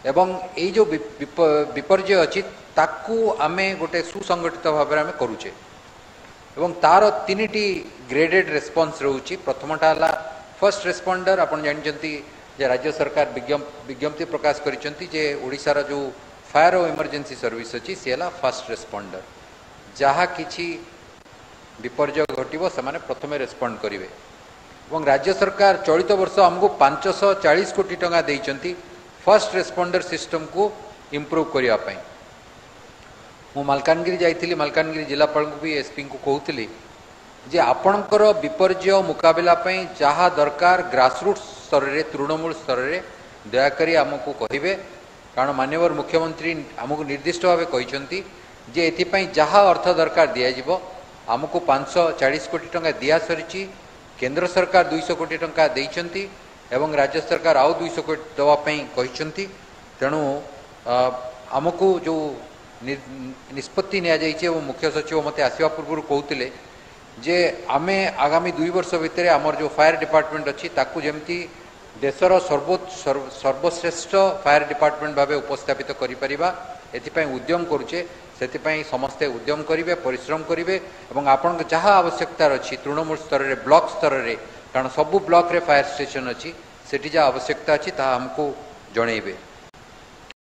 एवं ये जो विपर्य अच्छी ताकू आमे गोटे सुसंगठित भाव में करुचे एवं तार तीन ग्रेडेड रेस्पॉन्स रोचे। प्रथमटा है फर्स्ट रेस्पॉन्डर। आपन जानते जे राज्य सरकार विज्ञप्ति प्रकाश करिसेंती जे ओडिशार जो फायर और इमरजेंसी सर्विस अच्छी सी है फर्स्ट रेस्पॉन्डर। जहाँ किछि विपर्य घटव से प्रथमे रेस्पॉन्ड करेंगे। और राज्य सरकार चलित वर्ष आमको 540 कोटी टंका देइचंती फर्स्ट रेस्पॉन्डर सिस्टम को इम्प्रूव करने। मु मालकानगिरी जाइथिली, मालकानगिरी जिलापाल को भी एसपी को कहूली जे आपणकर विपर्य मुकाबला जहाँ दरकार ग्रासरूट स्तर रे तृणमूल स्तर रे दयाकोरी आमको कहे। कारण माननीय मुख्यमंत्री आमको निर्दिष्ट भाव कहते जे एथिपाई जहाँ अर्थ दरकार दिज्व आमको 540 कोटी टंका दिया सरी। केंद्र सरकार 200 कोटी टंका देइचंती एवं राज्य सरकार आउ 200 कोटी देवाई कहते। तेणु आमको जो निष्पत्ति नि मुख्य सचिव मते आसवा पूर्व कहते जे आमे आगामी 2 वर्ष भितर आमर जो फायर डिपार्टमेंट अच्छी ताकू जमती देशर सर्वश्रेष्ठ फायर डिपार्टमेंट भाव उपस्थापित करिपरिबा एथिपाई उद्यम करुचे। सेथिपाई समस्ते उद्यम करेंगे, परिश्रम करेंगे और आपण जहाँ आवश्यकता अच्छी तृणमूल स्तर रे ब्लॉक स्तर रे कारण सबू ब्लॉक रे फायर स्टेशन अच्छी सेठी जहाँ आवश्यकता अच्छी ता हमको जणेबे।